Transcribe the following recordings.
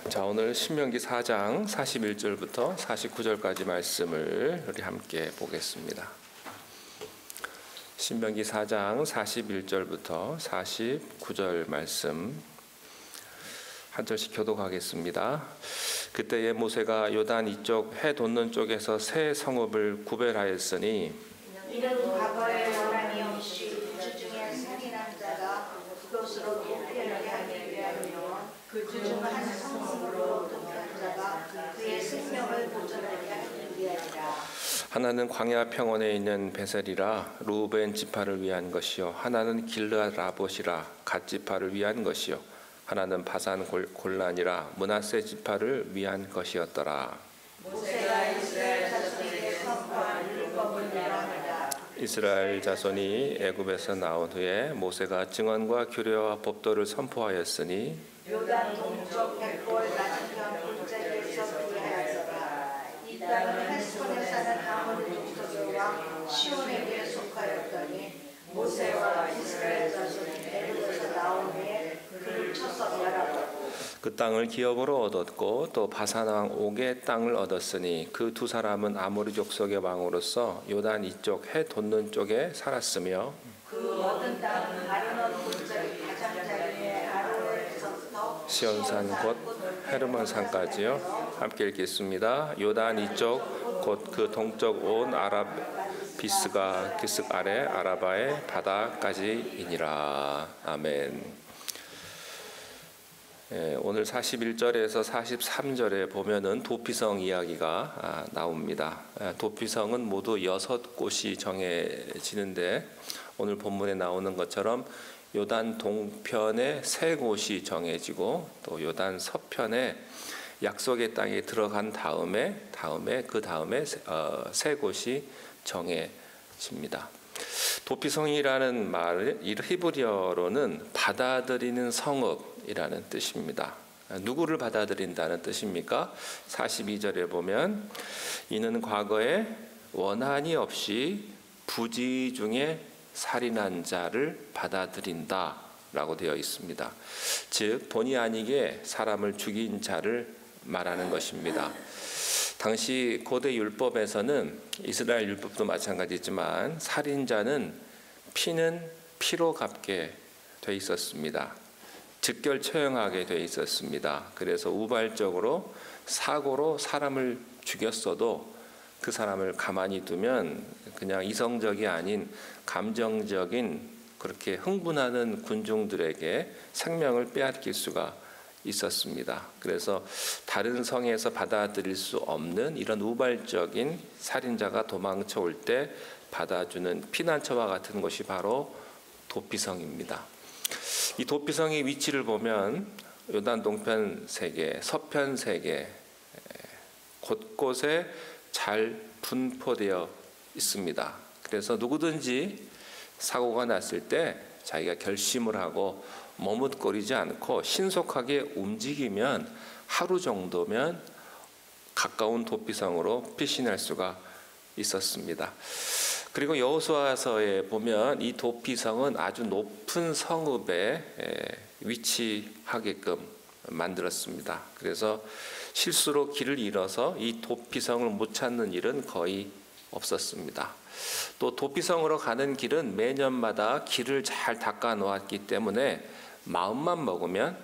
자, 오늘 신명기 4장 41절부터 49절까지 말씀을 우리 함께 보겠습니다. 신명기 4장 41절부터 49절 말씀 한 절씩 교독하겠습니다. 그때에 모세가 요단 이쪽 해 돋는 쪽에서 세 성읍을 구별하였으니 이는 과거에 원한이 없이 주중에 살인한 자가 그것으로 도피하게 하기 위하여 그중 한 성읍으로 도피한 자가 그의 생명을 보존하게 하기 위하여라. 하나는 광야 평원에 있는 베셀이라 루벤 지파를 위한 것이요, 하나는 길르앗 라봇이라 갓 지파를 위한 것이요, 하나는 바산 골란이라 므낫세 지파를 위한 것이었더라. 모세가 이스라엘 자손에게 선포한 율법을 명하라. 이스라엘 자손이 애굽에서 나온 후에 모세가 증언과 규례와 법도를 선포하였으니 요단 동쪽 백골 나중편 골짜기에서 그리하였더라. 이 땅은 헤스본에 사는 아모리 동족의 왕 시온에게 속하였더니 모세와 이스라엘 자손이 애굽에서 나온 후에 그를 쳐서 멸하고 그 땅을 기업으로 얻었고 또 바산 왕 옥의 땅을 얻었으니 그 두 사람은 아모리 족속의 왕으로서 요단 이쪽 해 돋는 쪽에 살았으며 그 얻은 땅은 아르논 골짜기 가장자리의 아로엘에서부터 시온산 곧 헤르몬산까지요. 함께 읽겠습니다. 요단 이쪽 곧 그 동쪽 온 아라비스가 기슭 아래 아라바의 바다까지이니라. 아멘. 오늘 41절에서 43절에 보면은 도피성 이야기가 나옵니다. 도피성은 모두 6곳이 정해지는데 오늘 본문에 나오는 것처럼 요단 동편에 3곳이 정해지고 또 요단 서편에 약속의 땅에 들어간 다음에 그 다음에 3곳이 정해집니다. 도피성이라는 말, 히브리어로는 받아들이는 성읍이라는 뜻입니다. 누구를 받아들인다는 뜻입니까? 42절에 보면 이는 과거에 원한이 없이 부지 중에 살인한 자를 받아들인다 라고 되어 있습니다. 즉 본의 아니게 사람을 죽인 자를 말하는 것입니다. 당시 고대 율법에서는 이스라엘 율법도 마찬가지지만 살인자는 피는 피로 갚게 돼 있었습니다. 즉결 처형하게 돼 있었습니다. 그래서 우발적으로 사고로 사람을 죽였어도 그 사람을 가만히 두면 그냥 이성적이 아닌 감정적인 그렇게 흥분하는 군중들에게 생명을 빼앗길 수가 있었습니다. 그래서 다른 성에서 받아들일 수 없는 이런 우발적인 살인자가 도망쳐 올 때 받아주는 피난처와 같은 곳이 바로 도피성입니다. 이 도피성의 위치를 보면 요단 동편 3개, 서편 3개 곳곳에 잘 분포되어 있습니다. 그래서 누구든지 사고가 났을 때 자기가 결심을 하고 머뭇거리지 않고 신속하게 움직이면 하루 정도면 가까운 도피성으로 피신할 수가 있었습니다. 그리고 여호수아서에 보면 이 도피성은 아주 높은 성읍에 위치하게끔 만들었습니다. 그래서 실수로 길을 잃어서 이 도피성을 못 찾는 일은 거의 없었습니다. 또 도피성으로 가는 길은 매년마다 길을 잘 닦아 놓았기 때문에 마음만 먹으면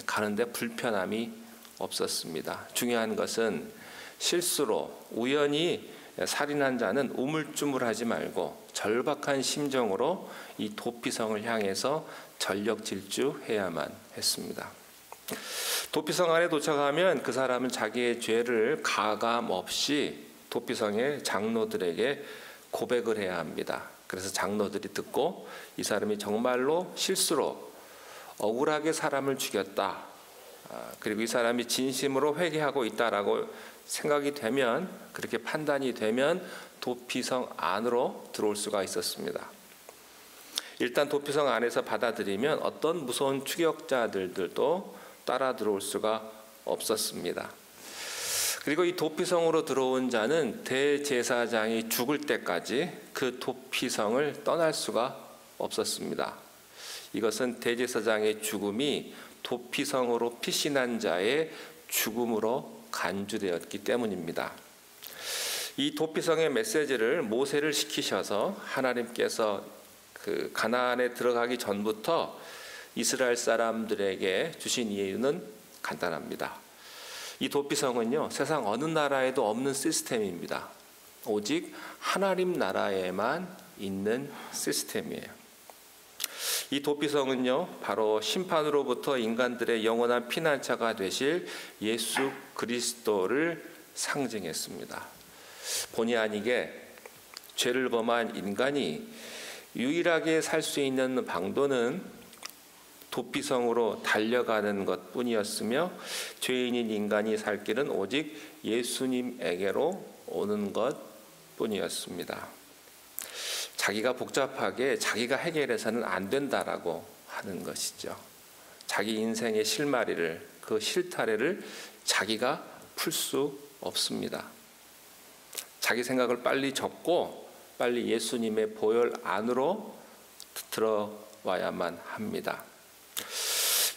가는데 불편함이 없었습니다. 중요한 것은 실수로 우연히 살인한 자는 우물쭈물하지 말고 절박한 심정으로 이 도피성을 향해서 전력 질주해야만 했습니다. 도피성 안에 도착하면 그 사람은 자기의 죄를 가감 없이 도피성의 장로들에게 고백을 해야 합니다. 그래서 장로들이 듣고 이 사람이 정말로 실수로 억울하게 사람을 죽였다, 그리고 이 사람이 진심으로 회개하고 있다라고 생각이 되면, 그렇게 판단이 되면 도피성 안으로 들어올 수가 있었습니다. 일단 도피성 안에서 받아들이면 어떤 무서운 추격자들도 따라 들어올 수가 없었습니다. 그리고 이 도피성으로 들어온 자는 대제사장이 죽을 때까지 그 도피성을 떠날 수가 없었습니다. 이것은 대제사장의 죽음이 도피성으로 피신한 자의 죽음으로 간주되었기 때문입니다. 이 도피성의 메시지를 모세를 시키셔서 하나님께서 그 가나안에 들어가기 전부터 이스라엘 사람들에게 주신 이유는 간단합니다. 이 도피성은요, 세상 어느 나라에도 없는 시스템입니다. 오직 하나님 나라에만 있는 시스템이에요. 이 도피성은요, 바로 심판으로부터 인간들의 영원한 피난처가 되실 예수 그리스도를 상징했습니다. 본의 아니게 죄를 범한 인간이 유일하게 살 수 있는 방도는 도피성으로 달려가는 것뿐이었으며, 죄인인 인간이 살 길은 오직 예수님에게로 오는 것뿐이었습니다. 자기가 복잡하게 자기가 해결해서는 안 된다라고 하는 것이죠. 자기 인생의 실마리를, 그 실타래를 자기가 풀 수 없습니다. 자기 생각을 빨리 접고 빨리 예수님의 보혈 안으로 들어와야만 합니다.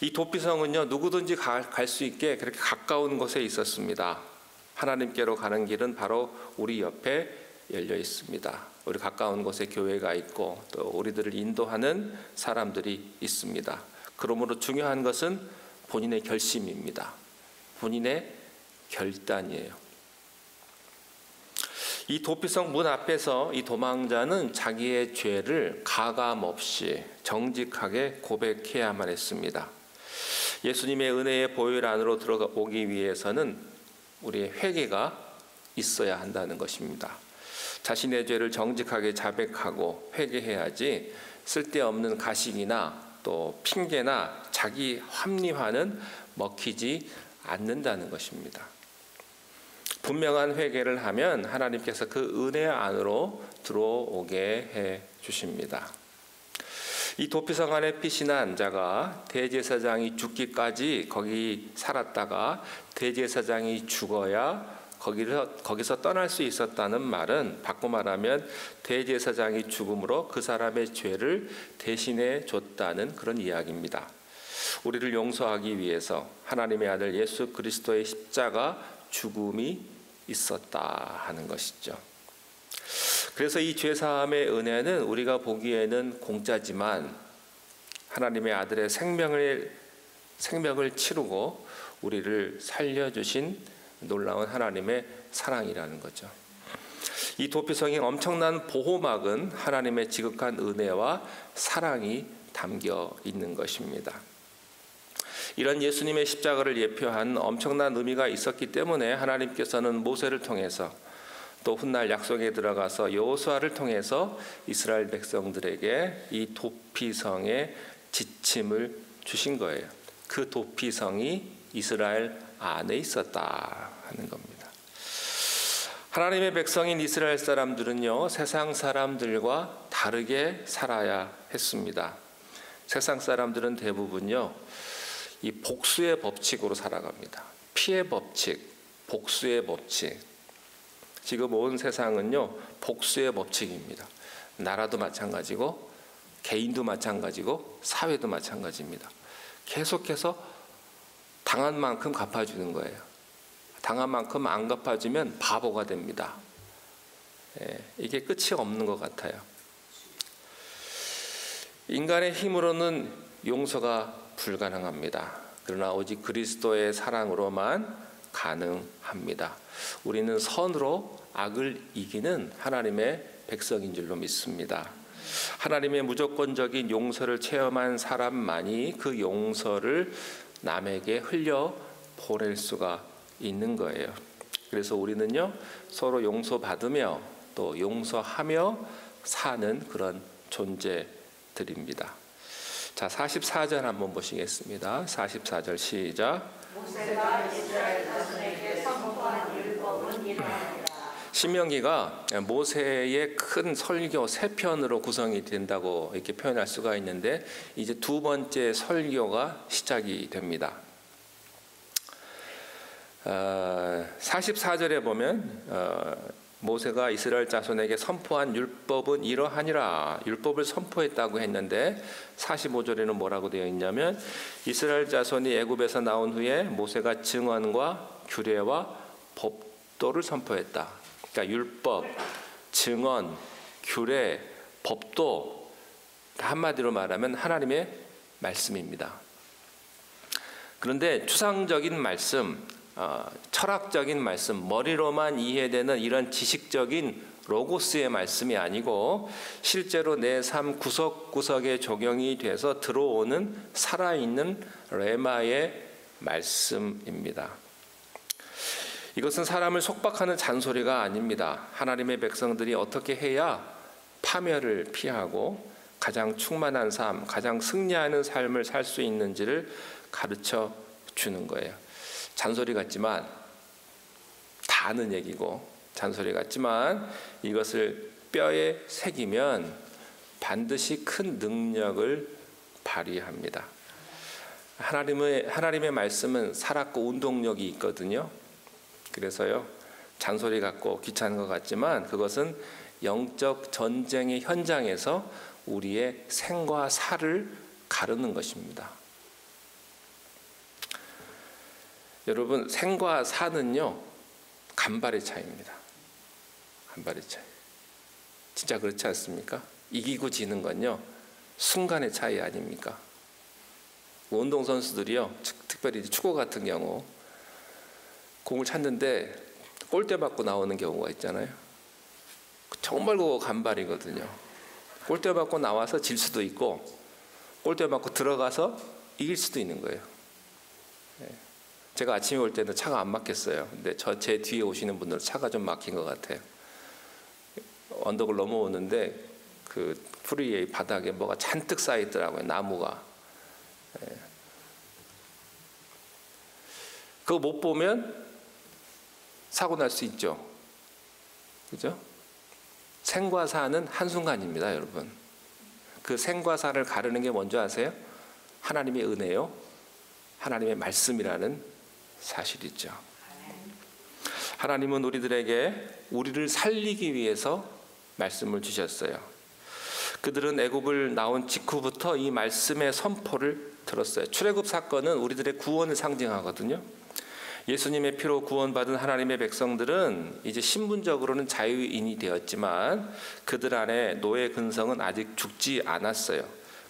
이 도피성은요, 누구든지 갈 수 있게 그렇게 가까운 곳에 있었습니다. 하나님께로 가는 길은 바로 우리 옆에 열려 있습니다. 우리 가까운 곳에 교회가 있고 또 우리들을 인도하는 사람들이 있습니다. 그러므로 중요한 것은 본인의 결심입니다. 본인의 결단이에요. 이 도피성 문 앞에서 이 도망자는 자기의 죄를 가감없이 정직하게 고백해야만 했습니다. 예수님의 은혜의 보혈 안으로 들어오기 위해서는 우리의 회개가 있어야 한다는 것입니다. 자신의 죄를 정직하게 자백하고 회개해야지 쓸데없는 가식이나 또 핑계나 자기 합리화는 먹히지 않는다는 것입니다. 분명한 회개를 하면 하나님께서 그 은혜 안으로 들어오게 해 주십니다. 이 도피성 안에 피신한 자가 대제사장이 죽기까지 거기 살았다가 대제사장이 죽어야 거기서 떠날 수 있었다는 말은, 바꿔 말하면 대제사장이 죽음으로 그 사람의 죄를 대신해 줬다는 그런 이야기입니다. 우리를 용서하기 위해서 하나님의 아들 예수 그리스도의 십자가 죽음이 있었다 하는 것이죠. 그래서 이 죄사함의 은혜는 우리가 보기에는 공짜지만 하나님의 아들의 생명을 치르고 우리를 살려주신 놀라운 하나님의 사랑이라는 거죠. 이 도피성의 엄청난 보호막은 하나님의 지극한 은혜와 사랑이 담겨 있는 것입니다. 이런 예수님의 십자가를 예표한 엄청난 의미가 있었기 때문에 하나님께서는 모세를 통해서 또 훗날 약속에 들어가서 여호수아를 통해서 이스라엘 백성들에게 이 도피성의 지침을 주신 거예요. 그 도피성이 이스라엘 안에 있었다 하는 겁니다. 하나님의 백성인 이스라엘 사람들은요, 세상 사람들과 다르게 살아야 했습니다. 세상 사람들은 대부분요, 이 복수의 법칙으로 살아갑니다. 피해 법칙, 복수의 법칙. 지금 온 세상은요, 복수의 법칙입니다. 나라도 마찬가지고 개인도 마찬가지고 사회도 마찬가지입니다. 계속해서 당한 만큼 갚아주는 거예요. 당한 만큼 안 갚아주면 바보가 됩니다. 이게 끝이 없는 것 같아요. 인간의 힘으로는 용서가 불가능합니다. 그러나 오직 그리스도의 사랑으로만 가능합니다. 우리는 선으로 악을 이기는 하나님의 백성인 줄로 믿습니다. 하나님의 무조건적인 용서를 체험한 사람만이 그 용서를 남에게 흘려 보낼 수가 있는 거예요. 그래서 우리는요, 서로 용서받으며 또 용서하며 사는 그런 존재들입니다. 자, 44절 한번 보시겠습니다. 44절 시작. 모세가 이스라엘 자손에게 선포한 율법은 이러하니라. 신명기가 모세의 큰 설교 3편으로 구성이 된다고 이렇게 표현할 수가 있는데, 이제 두 번째 설교가 시작이 됩니다. 44절에 보면 모세가 이스라엘 자손에게 선포한 율법은 이러하니라. 율법을 선포했다고 했는데 45절에는 뭐라고 되어 있냐면 이스라엘 자손이 애굽에서 나온 후에 모세가 증언과 규례와 법도를 선포했다. 그러니까 율법, 증언, 규례, 법도 한마디로 말하면 하나님의 말씀입니다. 그런데 추상적인 말씀, 철학적인 말씀, 머리로만 이해되는 이런 지식적인 로고스의 말씀이 아니고 실제로 내 삶 구석구석에 적용이 돼서 들어오는 살아있는 레마의 말씀입니다. 이것은 사람을 속박하는 잔소리가 아닙니다. 하나님의 백성들이 어떻게 해야 파멸을 피하고 가장 충만한 삶, 가장 승리하는 삶을 살 수 있는지를 가르쳐 주는 거예요. 잔소리 같지만 다 아는 얘기고, 잔소리 같지만 이것을 뼈에 새기면 반드시 큰 능력을 발휘합니다. 하나님의 말씀은 살았고 운동력이 있거든요. 그래서요, 잔소리 같고 귀찮은 것 같지만 그것은 영적 전쟁의 현장에서 우리의 생과 사를 가르는 것입니다. 여러분, 생과 사는요, 간발의 차이입니다. 간발의 차이. 진짜 그렇지 않습니까? 이기고 지는 건요, 순간의 차이 아닙니까? 운동선수들이요, 특별히 축구 같은 경우 공을 찼는데 골대 맞고 나오는 경우가 있잖아요. 정말 그거 간발이거든요. 골대 맞고 나와서 질 수도 있고 골대 맞고 들어가서 이길 수도 있는 거예요. 제가 아침에 올 때는 차가 안 막혔어요. 근데 제 뒤에 오시는 분들은 차가 좀 막힌 것 같아요. 언덕을 넘어오는데 그 프리웨이 바닥에 뭐가 잔뜩 쌓여 있더라고요. 나무가. 그거 못 보면 사고 날 수 있죠. 그죠? 생과 사는 한순간입니다, 여러분. 그 생과 사를 가르는 게 뭔지 아세요? 하나님의 은혜요, 하나님의 말씀이라는 사실이죠. 하나님은 우리를 살리기 위해서 말씀을 주셨어요. 그들은 애굽을 나온 직후부터 이 말씀의 선포를 들었어요. 출애굽 사건은 우리들의 구원을 상징하거든요. 예수님의 피로 구원받은 하나님의 백성들은 이제 신분적으로는 자유인이 되었지만 그들 안에 노예 근성은 아직 죽지 않았어요.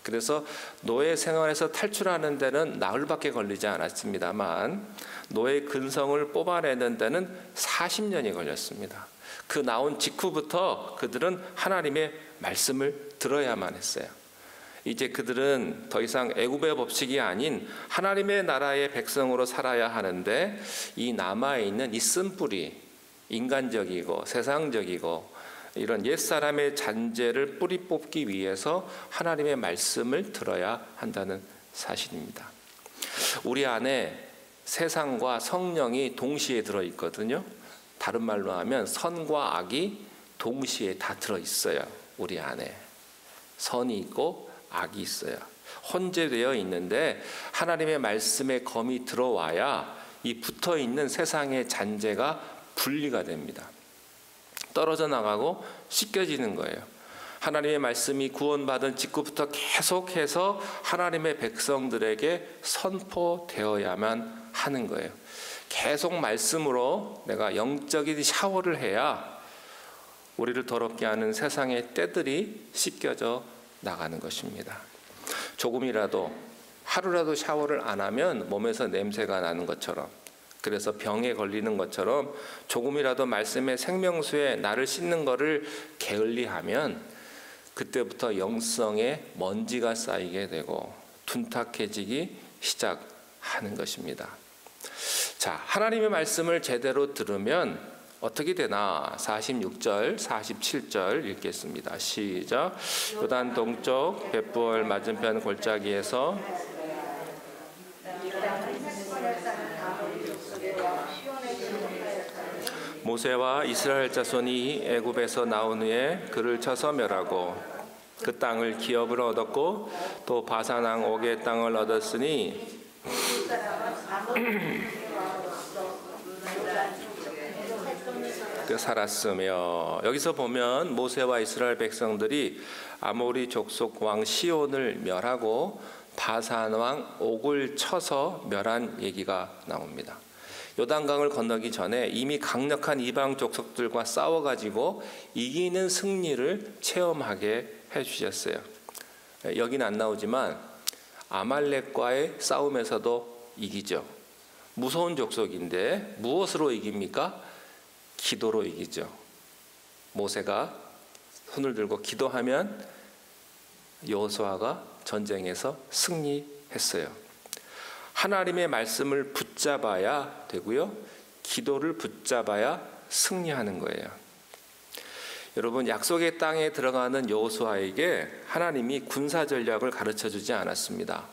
그래서 노예 생활에서 탈출하는 데는 나흘밖에 걸리지 않았습니다만 노예 근성을 뽑아내는 데는 40년이 걸렸습니다. 그 나온 직후부터 그들은 하나님의 말씀을 들어야만 했어요. 이제 그들은 더 이상 애굽의 법칙이 아닌 하나님의 나라의 백성으로 살아야 하는데 이 남아있는 이 쓴뿌리, 인간적이고 세상적이고 이런 옛사람의 잔재를 뿌리 뽑기 위해서 하나님의 말씀을 들어야 한다는 사실입니다. 우리 안에 세상과 성령이 동시에 들어있거든요. 다른 말로 하면 선과 악이 동시에 다 들어있어요. 우리 안에 선이 있고 악이 있어요. 혼재되어 있는데 하나님의 말씀의 검이 들어와야 이 붙어있는 세상의 잔재가 분리가 됩니다. 떨어져 나가고 씻겨지는 거예요. 하나님의 말씀이 구원받은 직후부터 계속해서 하나님의 백성들에게 선포되어야만 하는 거예요. 계속 말씀으로 내가 영적인 샤워를 해야 우리를 더럽게 하는 세상의 때들이 씻겨져 나가는 것입니다. 조금이라도 하루라도 샤워를 안 하면 몸에서 냄새가 나는 것처럼, 그래서 병에 걸리는 것처럼 조금이라도 말씀의 생명수에 나를 씻는 것을 게을리하면 그때부터 영성에 먼지가 쌓이게 되고 둔탁해지기 시작하는 것입니다. 자, 하나님의 말씀을 제대로 들으면 어떻게 되나? 46절, 47절 읽겠습니다. 시작. 요단 동쪽 벳부엘 맞은편 골짜기에서 모세와 이스라엘 자손이 애굽에서 나온 후에 그를 쳐서 멸하고 그 땅을 기업으로 얻었고 또 바산 왕 옥의 땅을 얻었으니 살았으며, 여기서 보면 모세와 이스라엘 백성들이 아모리 족속 왕 시온을 멸하고 바산 왕 옥을 쳐서 멸한 얘기가 나옵니다. 요단강을 건너기 전에 이미 강력한 이방 족속들과 싸워가지고 이기는 승리를 체험하게 해주셨어요. 여기는 안 나오지만 아말렉과의 싸움에서도 이기죠. 무서운 족속인데 무엇으로 이깁니까? 기도로 이기죠. 모세가 손을 들고 기도하면 여호수아가 전쟁에서 승리했어요. 하나님의 말씀을 붙잡아야 되고요, 기도를 붙잡아야 승리하는 거예요. 여러분, 약속의 땅에 들어가는 여호수아에게 하나님이 군사 전략을 가르쳐주지 않았습니다.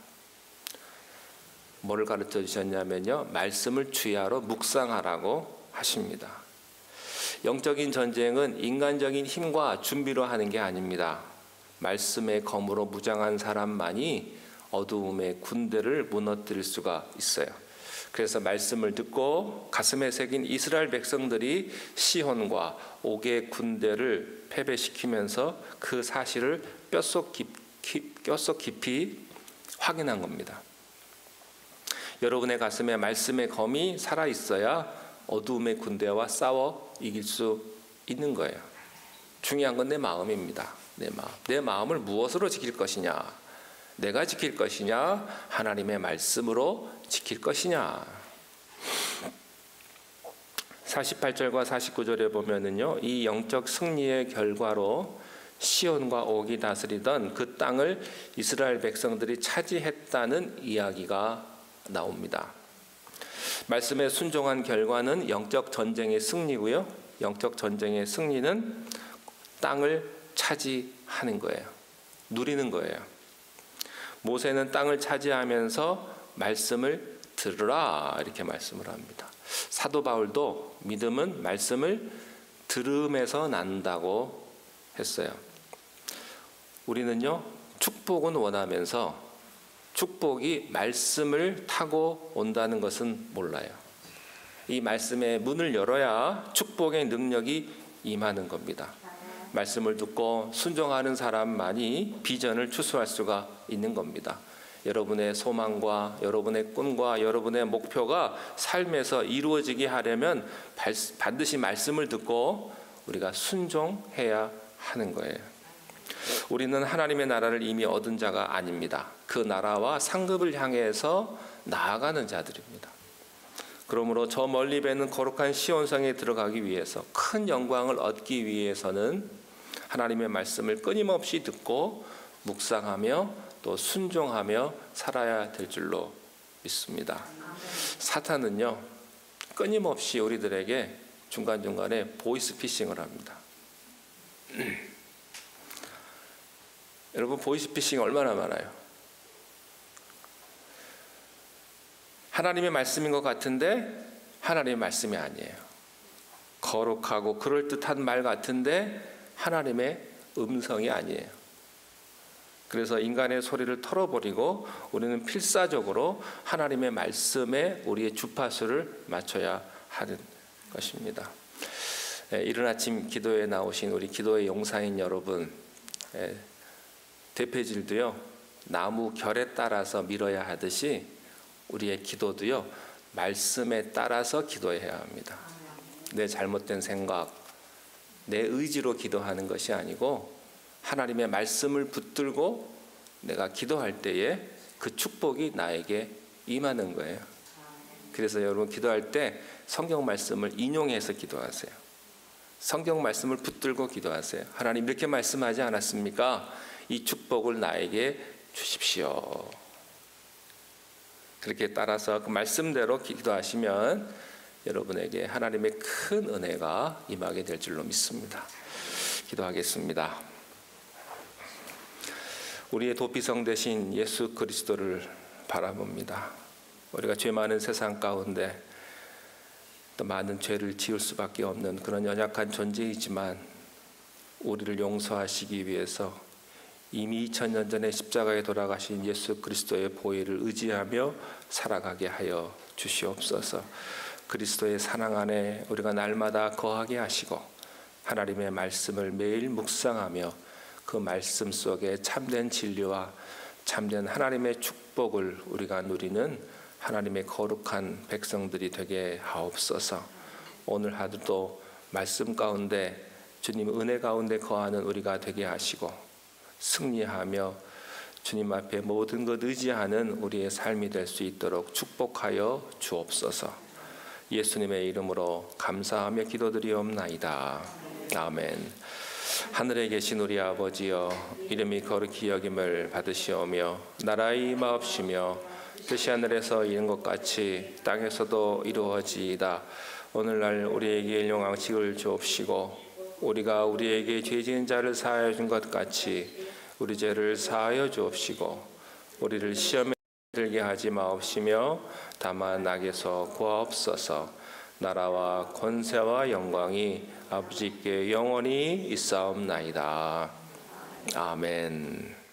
뭐를 가르쳐주셨냐면요, 말씀을 주야로 묵상하라고 하십니다. 영적인 전쟁은 인간적인 힘과 준비로 하는 게 아닙니다. 말씀의 검으로 무장한 사람만이 어두움의 군대를 무너뜨릴 수가 있어요. 그래서 말씀을 듣고 가슴에 새긴 이스라엘 백성들이 시혼과 옥의 군대를 패배시키면서 그 사실을 뼛속 깊이 확인한 겁니다. 여러분의 가슴에 말씀의 검이 살아있어야 어두움의 군대와 싸워 이길 수 있는 거예요. 중요한 건 내 마음입니다. 내 마음을 무엇으로 지킬 것이냐? 내가 지킬 것이냐? 하나님의 말씀으로 지킬 것이냐? 48절과 49절에 보면은요, 이 영적 승리의 결과로 시온과 옥이 다스리던 그 땅을 이스라엘 백성들이 차지했다는 이야기가 나옵니다. 말씀에 순종한 결과는 영적 전쟁의 승리고요, 영적 전쟁의 승리는 땅을 차지하는 거예요. 누리는 거예요. 모세는 땅을 차지하면서 말씀을 들으라 이렇게 말씀을 합니다. 사도 바울도 믿음은 말씀을 들음에서 난다고 했어요. 우리는요, 축복은 원하면서 축복이 말씀을 타고 온다는 것은 몰라요. 이 말씀의 문을 열어야 축복의 능력이 임하는 겁니다. 말씀을 듣고 순종하는 사람만이 비전을 추수할 수가 있는 겁니다. 여러분의 소망과 여러분의 꿈과 여러분의 목표가 삶에서 이루어지게 하려면 반드시 말씀을 듣고 우리가 순종해야 하는 거예요. 우리는 하나님의 나라를 이미 얻은 자가 아닙니다. 그 나라와 상급을 향해서 나아가는 자들입니다. 그러므로 저 멀리 배는 거룩한 시온성에 들어가기 위해서, 큰 영광을 얻기 위해서는 하나님의 말씀을 끊임없이 듣고 묵상하며 또 순종하며 살아야 될 줄로 믿습니다. 사탄은요, 끊임없이 우리들에게 중간중간에 보이스피싱을 합니다. 여러분, 보이스피싱이 얼마나 많아요? 하나님의 말씀인 것 같은데 하나님의 말씀이 아니에요. 거룩하고 그럴듯한 말 같은데 하나님의 음성이 아니에요. 그래서 인간의 소리를 털어버리고 우리는 필사적으로 하나님의 말씀에 우리의 주파수를 맞춰야 하는 것입니다. 이른 아침 기도에 나오신 우리 기도의 용사인 여러분, 대패질도요, 나무 결에 따라서 밀어야 하듯이 우리의 기도도요, 말씀에 따라서 기도해야 합니다. 내 잘못된 생각, 내 의지로 기도하는 것이 아니고 하나님의 말씀을 붙들고 내가 기도할 때에 그 축복이 나에게 임하는 거예요. 그래서 여러분, 기도할 때 성경 말씀을 인용해서 기도하세요. 성경 말씀을 붙들고 기도하세요. 하나님 이렇게 말씀하지 않았습니까? 이 축복을 나에게 주십시오. 그렇게 따라서 그 말씀대로 기도하시면 여러분에게 하나님의 큰 은혜가 임하게 될 줄로 믿습니다. 기도하겠습니다. 우리의 도피성 되신 예수 그리스도를 바라봅니다. 우리가 죄 많은 세상 가운데 또 많은 죄를 지을 수밖에 없는 그런 연약한 존재이지만 우리를 용서하시기 위해서 이미 2000년 전에 십자가에 돌아가신 예수 그리스도의 보혈을 의지하며 살아가게 하여 주시옵소서. 그리스도의 사랑 안에 우리가 날마다 거하게 하시고 하나님의 말씀을 매일 묵상하며 그 말씀 속에 참된 진리와 참된 하나님의 축복을 우리가 누리는 하나님의 거룩한 백성들이 되게 하옵소서. 오늘 하루도 말씀 가운데 주님 은혜 가운데 거하는 우리가 되게 하시고 승리하며 주님 앞에 모든 것 의지하는 우리의 삶이 될 수 있도록 축복하여 주옵소서. 예수님의 이름으로 감사하며 기도드리옵나이다. 아멘. 하늘에 계신 우리 아버지여, 이름이 거룩히 여김을 받으시오며 나라의 임하옵시며 뜻이 하늘에서 이룬 것 같이 땅에서도 이루어지이다. 오늘날 우리에게 일용황식을 주옵시고 우리가 우리에게 죄 지은 자를 사하여 준 것 같이 우리 죄를 사하여 주옵시고 우리를 시험에 들게 하지 마옵시며 다만 악에서 구하옵소서. 나라와 권세와 영광이 아버지께 영원히 있사옵나이다. 아멘.